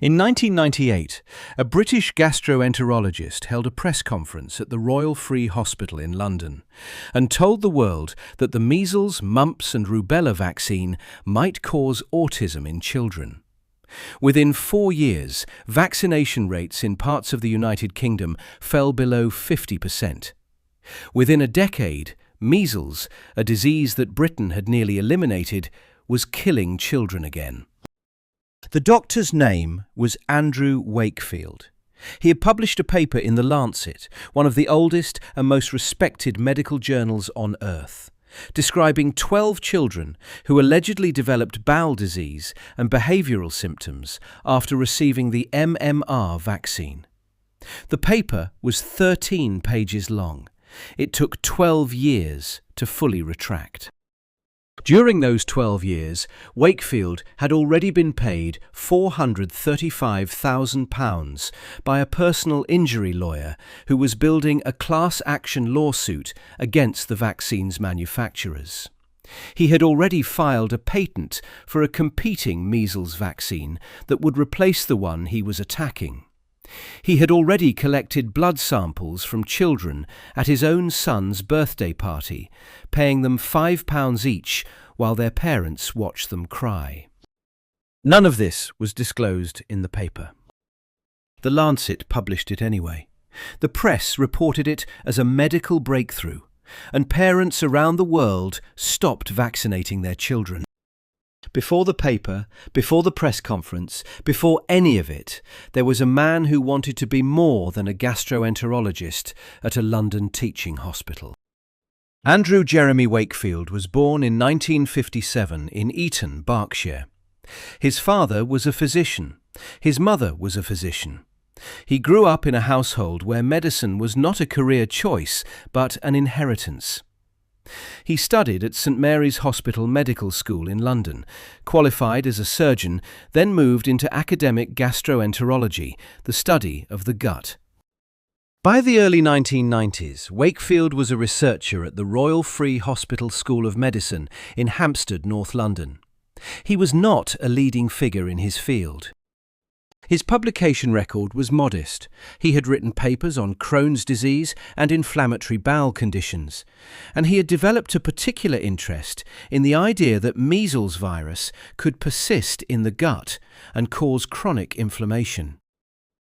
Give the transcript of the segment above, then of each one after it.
In 1998, a British gastroenterologist held a press conference at the Royal Free Hospital in London and told the world that the measles, mumps and rubella vaccine might cause autism in children. Within 4 years, vaccination rates in parts of the United Kingdom fell below 50%. Within a decade, measles, a disease that Britain had nearly eliminated, was killing children again. The doctor's name was Andrew Wakefield. He had published a paper in The Lancet, one of the oldest and most respected medical journals on earth, describing 12 children who allegedly developed bowel disease and behavioural symptoms after receiving the MMR vaccine. The paper was 13 pages long. It took 12 years to fully retract. During those 12 years, Wakefield had already been paid £435,000 by a personal injury lawyer who was building a class action lawsuit against the vaccine's manufacturers. He had already filed a patent for a competing measles vaccine that would replace the one he was attacking. He had already collected blood samples from children at his own son's birthday party, paying them £5 each while their parents watched them cry. None of this was disclosed in the paper. The Lancet published it anyway. The press reported it as a medical breakthrough, and parents around the world stopped vaccinating their children. Before the paper, before the press conference, before any of it, there was a man who wanted to be more than a gastroenterologist at a London teaching hospital. Andrew Jeremy Wakefield was born in 1957 in Eton, Berkshire. His father was a physician. His mother was a physician. He grew up in a household where medicine was not a career choice, but an inheritance. He studied at St Mary's Hospital Medical School in London, qualified as a surgeon, then moved into academic gastroenterology, the study of the gut. By the early 1990s, Wakefield was a researcher at the Royal Free Hospital School of Medicine in Hampstead, North London. He was not a leading figure in his field. His publication record was modest. He had written papers on Crohn's disease and inflammatory bowel conditions, and he had developed a particular interest in the idea that measles virus could persist in the gut and cause chronic inflammation.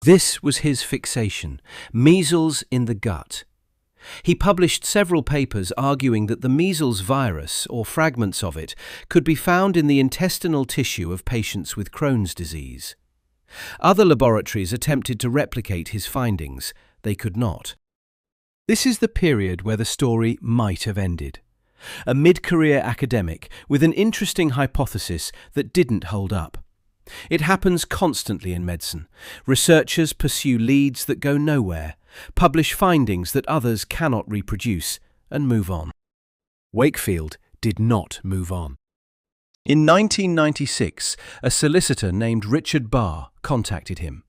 This was his fixation: measles in the gut. He published several papers arguing that the measles virus, or fragments of it, could be found in the intestinal tissue of patients with Crohn's disease. Other laboratories attempted to replicate his findings. They could not. This is the period where the story might have ended. A mid-career academic with an interesting hypothesis that didn't hold up. It happens constantly in medicine. Researchers pursue leads that go nowhere, publish findings that others cannot reproduce, and move on. Wakefield did not move on. In 1996, a solicitor named Richard Barr contacted him.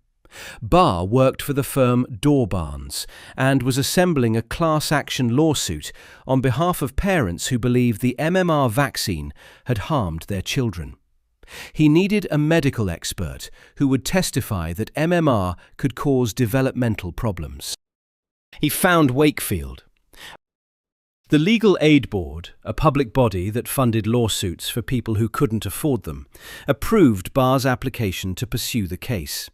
Barr worked for the firm Barnes and was assembling a class action lawsuit on behalf of parents who believed the MMR vaccine had harmed their children. He needed a medical expert who would testify that MMR could cause developmental problems. He found Wakefield. The Legal Aid Board, a public body that funded lawsuits for people who couldn't afford them, approved Barr's application to pursue the case.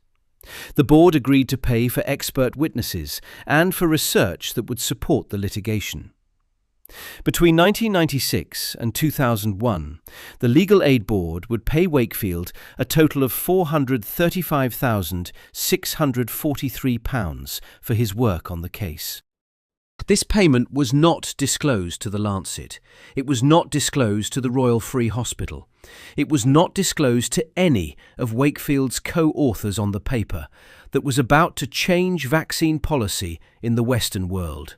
The board agreed to pay for expert witnesses and for research that would support the litigation. Between 1996 and 2001, the Legal Aid Board would pay Wakefield a total of £435,643 for his work on the case. This payment was not disclosed to the Lancet. It was not disclosed to the Royal Free Hospital. It was not disclosed to any of Wakefield's co-authors on the paper that was about to change vaccine policy in the Western world.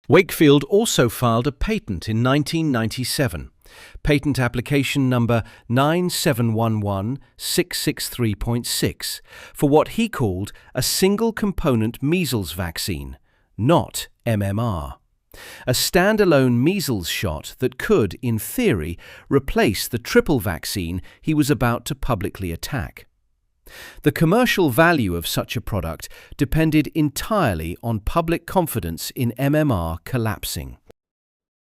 Wakefield also filed a patent in 1997, patent application number 9711663.6, for what he called a single-component measles vaccine, not MMR. A standalone measles shot that could, in theory, replace the triple vaccine he was about to publicly attack. The commercial value of such a product depended entirely on public confidence in MMR collapsing.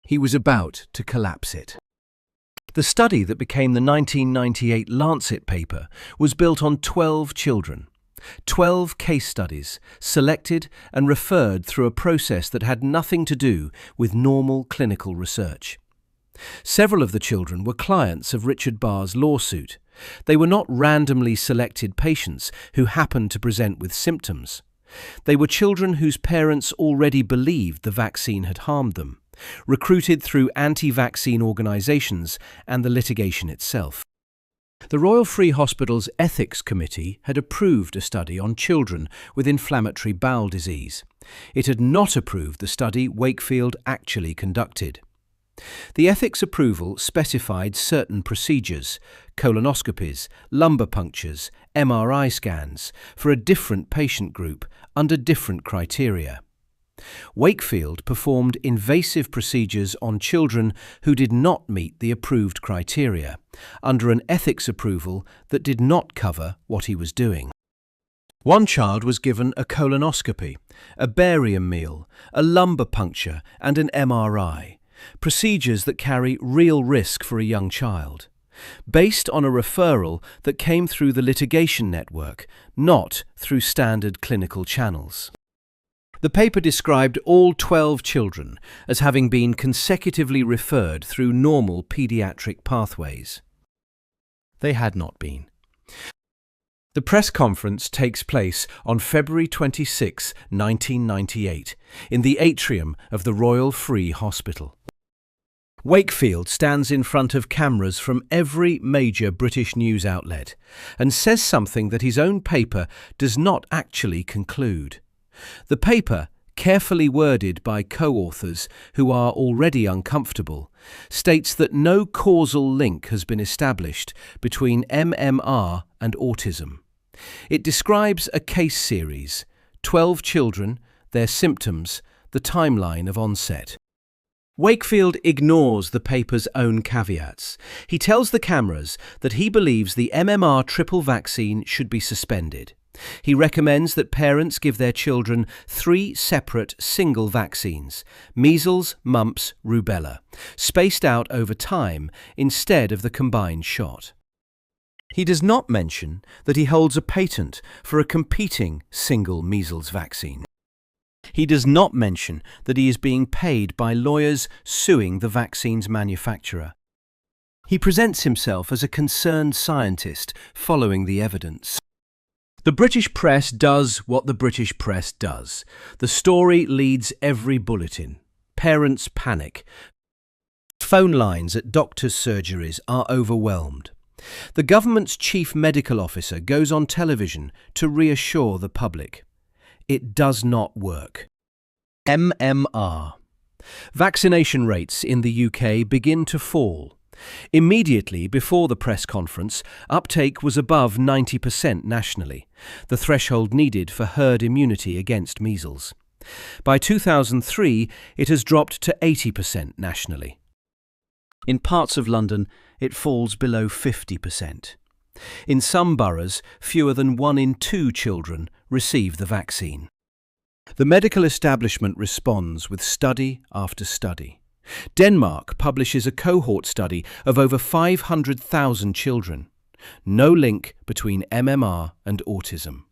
He was about to collapse it. The study that became the 1998 Lancet paper was built on 12 children. 12 case studies, selected and referred through a process that had nothing to do with normal clinical research. Several of the children were clients of Richard Barr's lawsuit. They were not randomly selected patients who happened to present with symptoms. They were children whose parents already believed the vaccine had harmed them, recruited through anti-vaccine organisations and the litigation itself. The Royal Free Hospital's Ethics Committee had approved a study on children with inflammatory bowel disease. It had not approved the study Wakefield actually conducted. The ethics approval specified certain procedures, colonoscopies, lumbar punctures, MRI scans, for a different patient group under different criteria. Wakefield performed invasive procedures on children who did not meet the approved criteria, under an ethics approval that did not cover what he was doing. One child was given a colonoscopy, a barium meal, a lumbar puncture and an MRI, procedures that carry real risk for a young child, based on a referral that came through the litigation network, not through standard clinical channels. The paper described all 12 children as having been consecutively referred through normal paediatric pathways. They had not been. The press conference takes place on February 26, 1998, in the atrium of the Royal Free Hospital. Wakefield stands in front of cameras from every major British news outlet and says something that his own paper does not actually conclude. The paper, carefully worded by co-authors who are already uncomfortable, states that no causal link has been established between MMR and autism. It describes a case series, 12 children, their symptoms, the timeline of onset. Wakefield ignores the paper's own caveats. He tells the cameras that he believes the MMR triple vaccine should be suspended. He recommends that parents give their children 3 separate single vaccines, measles, mumps, rubella, spaced out over time instead of the combined shot. He does not mention that he holds a patent for a competing single measles vaccine. He does not mention that he is being paid by lawyers suing the vaccine's manufacturer. He presents himself as a concerned scientist following the evidence. The British press does what the British press does. The story leads every bulletin. Parents panic. Phone lines at doctors' surgeries are overwhelmed. The government's chief medical officer goes on television to reassure the public. It does not work. MMR. Vaccination rates in the UK begin to fall. Immediately before the press conference, uptake was above 90% nationally, the threshold needed for herd immunity against measles. By 2003, it has dropped to 80% nationally. In parts of London, it falls below 50%. In some boroughs, fewer than 1 in 2 children receive the vaccine. The medical establishment responds with study after study. Denmark publishes a cohort study of over 500,000 children. No link between MMR and autism.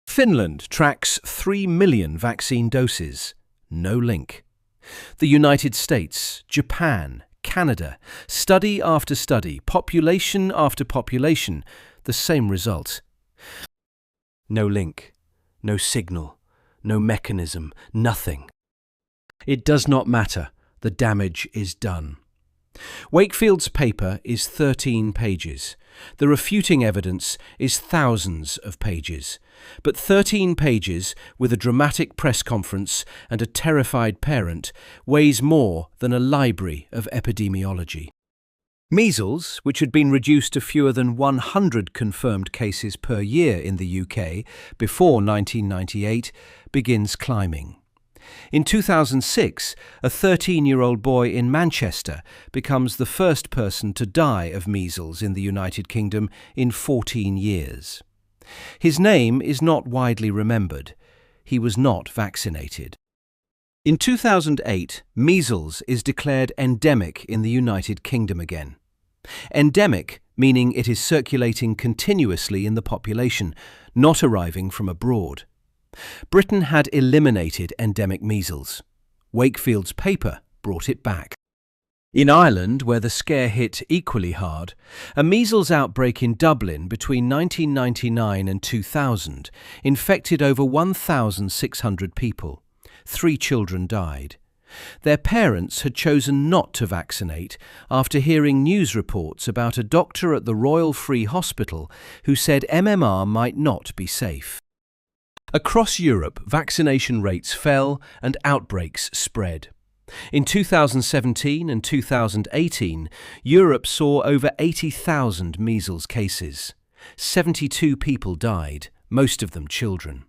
Finland tracks 3 million vaccine doses. No link. The United States, Japan, Canada, study after study, population after population, the same result. No link, no signal, no mechanism, nothing. It does not matter. The damage is done. Wakefield's paper is 13 pages. The refuting evidence is thousands of pages. But 13 pages with a dramatic press conference and a terrified parent weighs more than a library of epidemiology. Measles, which had been reduced to fewer than 100 confirmed cases per year in the UK before 1998, begins climbing. In 2006, a 13-year-old boy in Manchester becomes the first person to die of measles in the United Kingdom in 14 years. His name is not widely remembered. He was not vaccinated. In 2008, measles is declared endemic in the United Kingdom again. Endemic meaning it is circulating continuously in the population, not arriving from abroad. Britain had eliminated endemic measles. Wakefield's paper brought it back. In Ireland, where the scare hit equally hard, a measles outbreak in Dublin between 1999 and 2000 infected over 1,600 people. 3 children died. Their parents had chosen not to vaccinate after hearing news reports about a doctor at the Royal Free Hospital who said MMR might not be safe. Across Europe, vaccination rates fell and outbreaks spread. In 2017 and 2018, Europe saw over 80,000 measles cases. 72 people died, most of them children.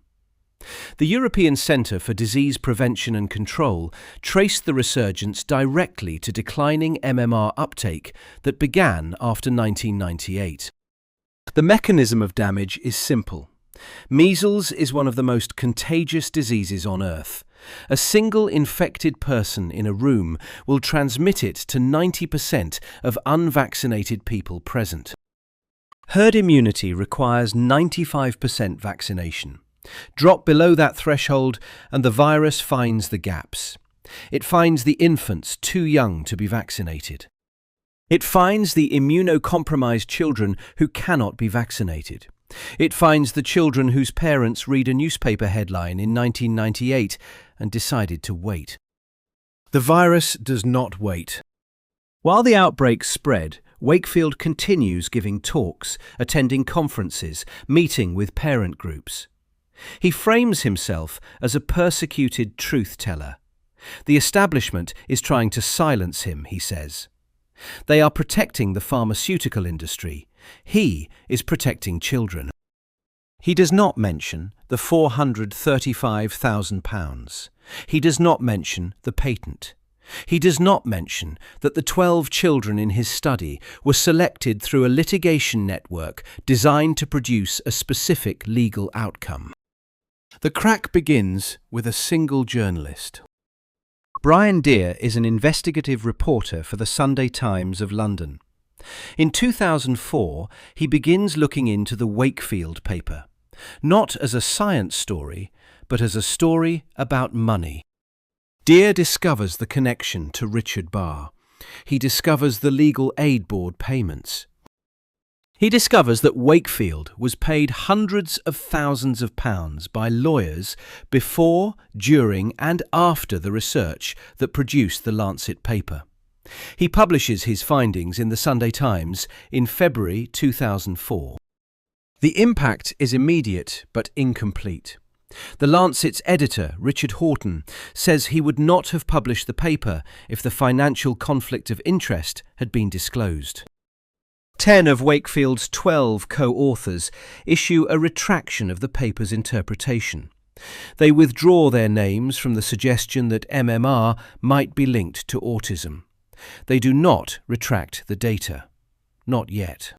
The European Centre for Disease Prevention and Control traced the resurgence directly to declining MMR uptake that began after 1998. The mechanism of damage is simple. Measles is one of the most contagious diseases on Earth. A single infected person in a room will transmit it to 90% of unvaccinated people present. Herd immunity requires 95% vaccination. Drop below that threshold and the virus finds the gaps. It finds the infants too young to be vaccinated. It finds the immunocompromised children who cannot be vaccinated. It finds the children whose parents read a newspaper headline in 1998 and decided to wait. The virus does not wait. While the outbreak spread, Wakefield continues giving talks, attending conferences, meeting with parent groups. He frames himself as a persecuted truth-teller. The establishment is trying to silence him, he says. They are protecting the pharmaceutical industry. He is protecting children. He does not mention the £435,000. He does not mention the patent. He does not mention that the 12 children in his study were selected through a litigation network designed to produce a specific legal outcome. The crack begins with a single journalist. Brian Deer is an investigative reporter for the Sunday Times of London. In 2004, he begins looking into the Wakefield paper, not as a science story, but as a story about money. Deer discovers the connection to Richard Barr. He discovers the legal aid board payments. He discovers that Wakefield was paid hundreds of thousands of pounds by lawyers before, during and after the research that produced the Lancet paper. He publishes his findings in the Sunday Times in February 2004. The impact is immediate but incomplete. The Lancet's editor, Richard Horton, says he would not have published the paper if the financial conflict of interest had been disclosed. 10 of Wakefield's 12 co-authors issue a retraction of the paper's interpretation. They withdraw their names from the suggestion that MMR might be linked to autism. They do not retract the data. Not yet.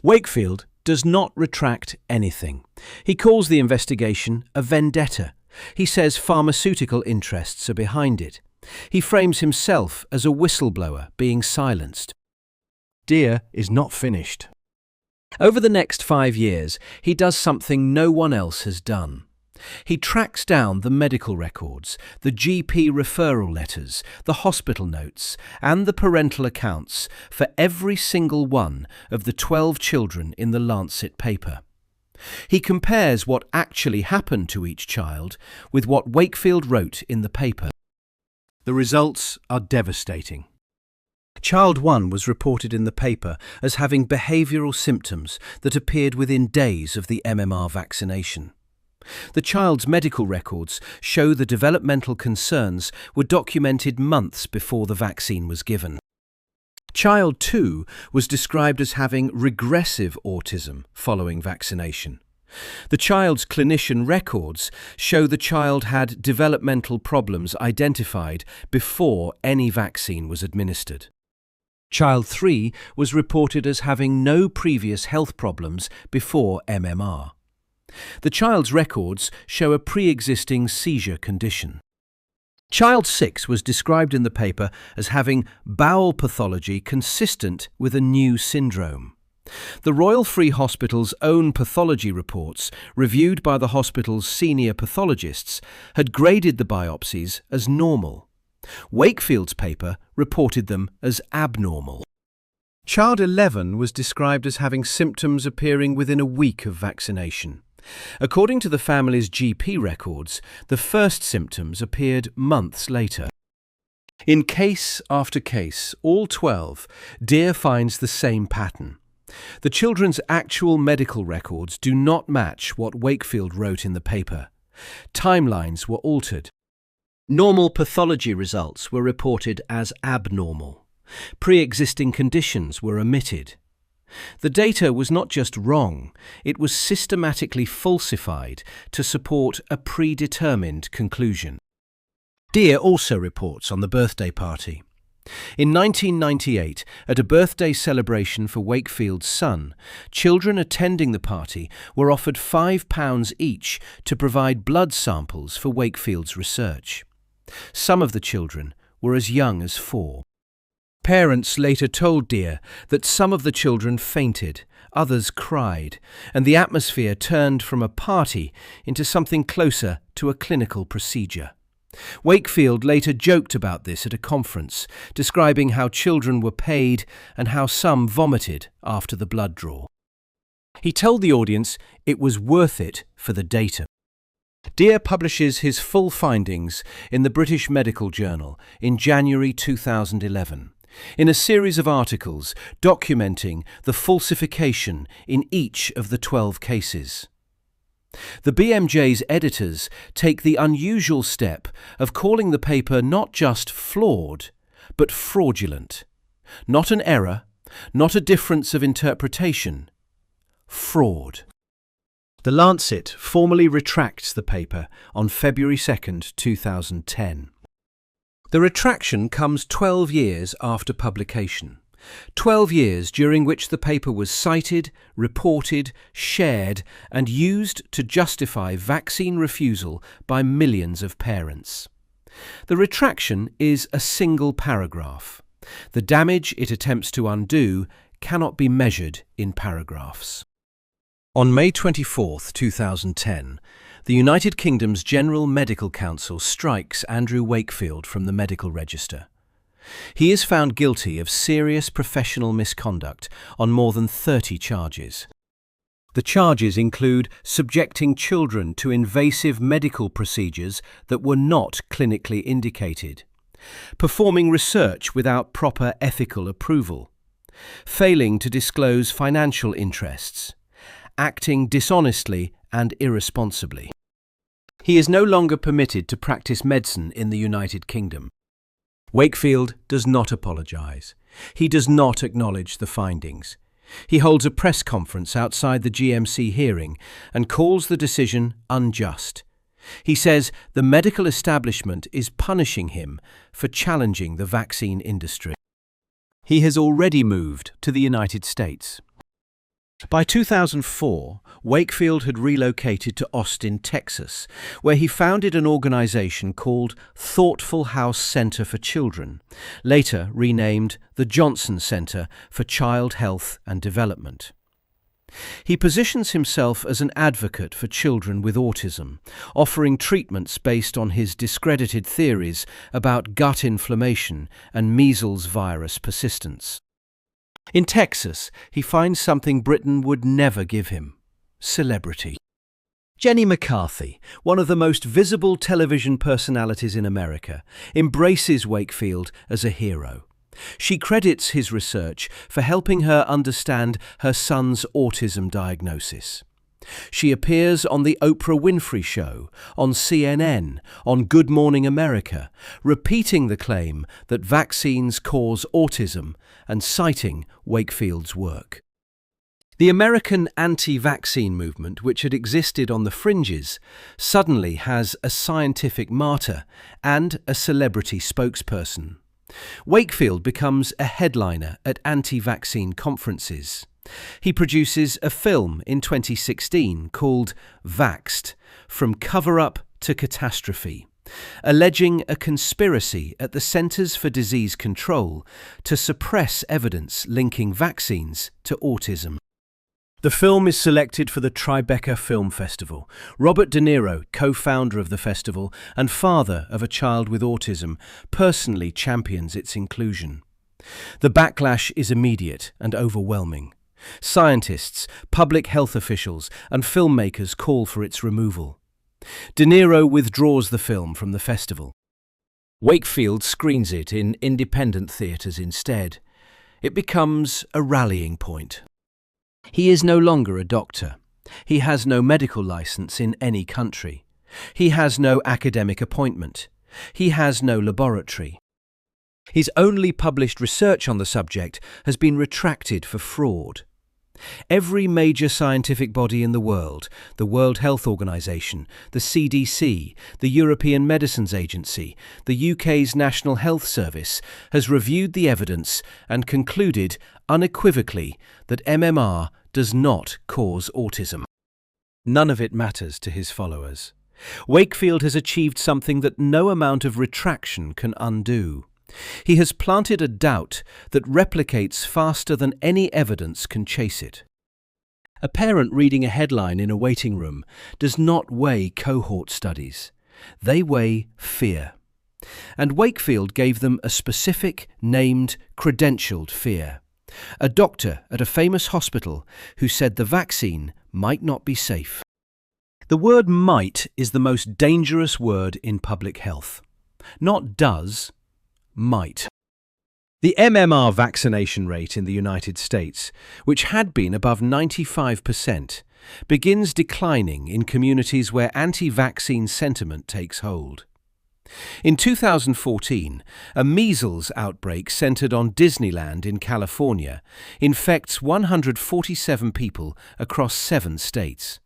Wakefield does not retract anything. He calls the investigation a vendetta. He says pharmaceutical interests are behind it. He frames himself as a whistleblower being silenced. Deer is not finished. Over the next 5 years, he does something no one else has done. He tracks down the medical records, the GP referral letters, the hospital notes, and the parental accounts for every single one of the 12 children in the Lancet paper. He compares what actually happened to each child with what Wakefield wrote in the paper. The results are devastating. Child 1 was reported in the paper as having behavioural symptoms that appeared within days of the MMR vaccination. The child's medical records show the developmental concerns were documented months before the vaccine was given. Child 2 was described as having regressive autism following vaccination. The child's clinician records show the child had developmental problems identified before any vaccine was administered. Child 3 was reported as having no previous health problems before MMR. The child's records show a pre-existing seizure condition. Child 6 was described in the paper as having bowel pathology consistent with a new syndrome. The Royal Free Hospital's own pathology reports, reviewed by the hospital's senior pathologists, had graded the biopsies as normal. Wakefield's paper reported them as abnormal. Child 11 was described as having symptoms appearing within a week of vaccination. According to the family's GP records, the first symptoms appeared months later. In case after case, all 12, Dear finds the same pattern. The children's actual medical records do not match what Wakefield wrote in the paper. Timelines were altered. Normal pathology results were reported as abnormal. Pre-existing conditions were omitted. The data was not just wrong, it was systematically falsified to support a predetermined conclusion. Dear also reports on the birthday party. In 1998, at a birthday celebration for Wakefield's son, children attending the party were offered £5 each to provide blood samples for Wakefield's research. Some of the children were as young as 4. Parents later told Dear that some of the children fainted, others cried, and the atmosphere turned from a party into something closer to a clinical procedure. Wakefield later joked about this at a conference, describing how children were paid and how some vomited after the blood draw. He told the audience it was worth it for the data. Dear publishes his full findings in the British Medical Journal in January 2011, in a series of articles documenting the falsification in each of the 12 cases. The BMJ's editors take the unusual step of calling the paper not just flawed, but fraudulent. Not an error, not a difference of interpretation. Fraud. The Lancet formally retracts the paper on February 2, 2010. The retraction comes 12 years after publication. 12 years during which the paper was cited, reported, shared, and used to justify vaccine refusal by millions of parents. The retraction is a single paragraph. The damage it attempts to undo cannot be measured in paragraphs. On May 24, 2010, the United Kingdom's General Medical Council strikes Andrew Wakefield from the medical register. He is found guilty of serious professional misconduct on more than 30 charges. The charges include subjecting children to invasive medical procedures that were not clinically indicated, performing research without proper ethical approval, failing to disclose financial interests, acting dishonestly and irresponsibly. He is no longer permitted to practice medicine in the United Kingdom. Wakefield does not apologise. He does not acknowledge the findings. He holds a press conference outside the GMC hearing and calls the decision unjust. He says the medical establishment is punishing him for challenging the vaccine industry. He has already moved to the United States. By 2004, Wakefield had relocated to Austin, Texas, where he founded an organization called Thoughtful House Center for Children, later renamed the Johnson Center for Child Health and Development. He positions himself as an advocate for children with autism, offering treatments based on his discredited theories about gut inflammation and measles virus persistence. In Texas, he finds something Britain would never give him: celebrity. Jenny McCarthy, one of the most visible television personalities in America, embraces Wakefield as a hero. She credits his research for helping her understand her son's autism diagnosis. She appears on The Oprah Winfrey Show, on CNN, on Good Morning America, repeating the claim that vaccines cause autism and citing Wakefield's work. The American anti-vaccine movement, which had existed on the fringes, suddenly has a scientific martyr and a celebrity spokesperson. Wakefield becomes a headliner at anti-vaccine conferences. He produces a film in 2016 called Vaxxed, From Cover-Up to Catastrophe, alleging a conspiracy at the Centers for Disease Control to suppress evidence linking vaccines to autism. The film is selected for the Tribeca Film Festival. Robert De Niro, co-founder of the festival and father of a child with autism, personally champions its inclusion. The backlash is immediate and overwhelming. Scientists, public health officials, and filmmakers call for its removal. De Niro withdraws the film from the festival. Wakefield screens it in independent theatres instead. It becomes a rallying point. He is no longer a doctor. He has no medical license in any country. He has no academic appointment. He has no laboratory. His only published research on the subject has been retracted for fraud. Every major scientific body in the world, the World Health Organization, the CDC, the European Medicines Agency, the UK's National Health Service, has reviewed the evidence and concluded unequivocally that MMR does not cause autism. None of it matters to his followers. Wakefield has achieved something that no amount of retraction can undo. He has planted a doubt that replicates faster than any evidence can chase it. A parent reading a headline in a waiting room does not weigh cohort studies. They weigh fear. And Wakefield gave them a specific, named, credentialed fear. A doctor at a famous hospital who said the vaccine might not be safe. The word might is the most dangerous word in public health. Not does, might. The MMR vaccination rate in the United States, which had been above 95%, begins declining in communities where anti-vaccine sentiment takes hold. In 2014, a measles outbreak centered on Disneyland in California infects 147 people across 7 states.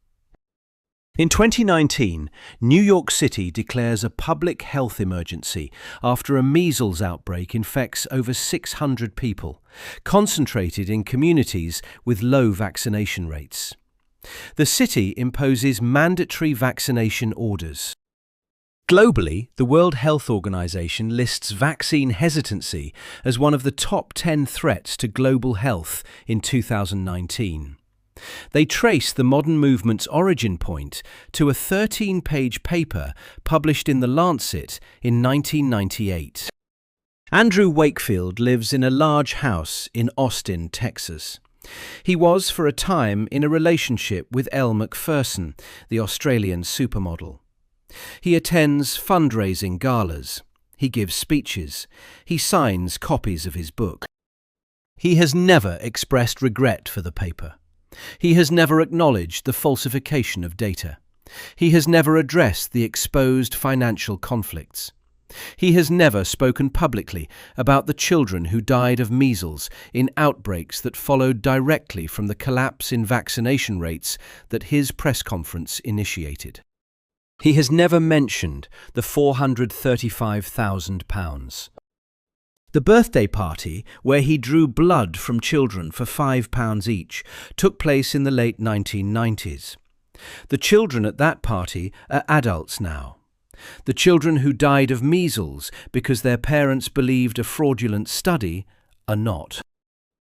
In 2019, New York City declares a public health emergency after a measles outbreak infects over 600 people, concentrated in communities with low vaccination rates. The city imposes mandatory vaccination orders. Globally, the World Health Organization lists vaccine hesitancy as one of the top 10 threats to global health in 2019. They trace the modern movement's origin point to a 13-page paper published in The Lancet in 1998. Andrew Wakefield lives in a large house in Austin, Texas. He was, for a time, in a relationship with Elle Macpherson, the Australian supermodel. He attends fundraising galas. He gives speeches. He signs copies of his book. He has never expressed regret for the paper. He has never acknowledged the falsification of data. He has never addressed the exposed financial conflicts. He has never spoken publicly about the children who died of measles in outbreaks that followed directly from the collapse in vaccination rates that his press conference initiated. He has never mentioned the £435,000. The birthday party, where he drew blood from children for £5 each, took place in the late 1990s. The children at that party are adults now. The children who died of measles because their parents believed a fraudulent study are not.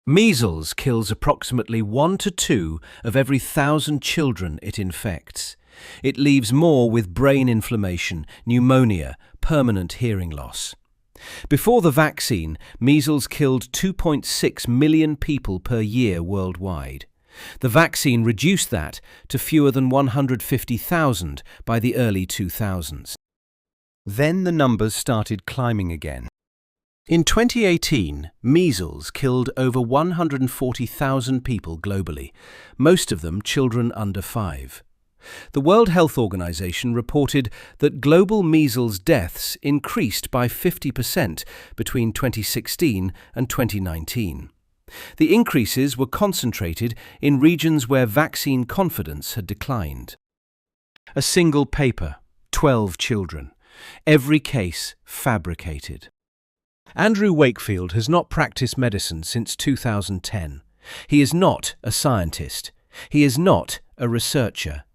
Measles kills approximately 1 to 2 of every 1,000 children it infects. It leaves more with brain inflammation, pneumonia, permanent hearing loss. Before the vaccine, measles killed 2.6 million people per year worldwide. The vaccine reduced that to fewer than 150,000 by the early 2000s. Then the numbers started climbing again. In 2018, measles killed over 140,000 people globally, most of them children under 5. The World Health Organization reported that global measles deaths increased by 50% between 2016 and 2019. The increases were concentrated in regions where vaccine confidence had declined. A single paper, 12 children. Every case fabricated. Andrew Wakefield has not practiced medicine since 2010. He is not a scientist. He is not a researcher.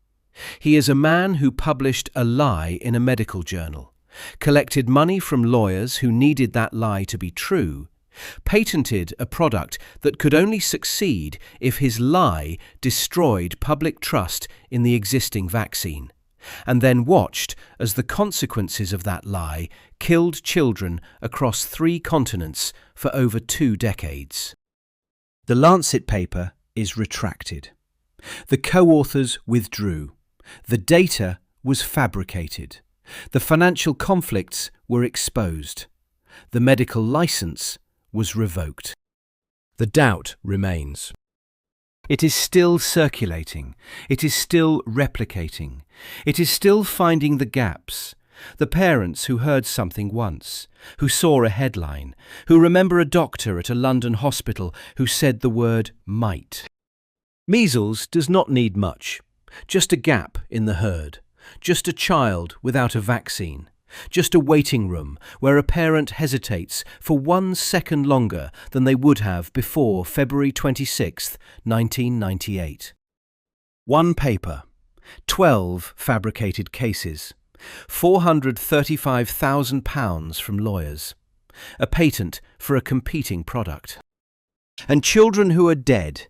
He is a man who published a lie in a medical journal, collected money from lawyers who needed that lie to be true, patented a product that could only succeed if his lie destroyed public trust in the existing vaccine, and then watched as the consequences of that lie killed children across 3 continents for over 2 decades. The Lancet paper is retracted. The co-authors withdrew. The data was fabricated. The financial conflicts were exposed. The medical license was revoked. The doubt remains. It is still circulating. It is still replicating. It is still finding the gaps. The parents who heard something once, who saw a headline, who remember a doctor at a London hospital who said the word might. Measles does not need much. Just a gap in the herd. Just a child without a vaccine. Just a waiting room where a parent hesitates for 1 second longer than they would have before February 26, 1998. 1 paper, 12 fabricated cases, £435,000 from lawyers, a patent for a competing product. And children who are dead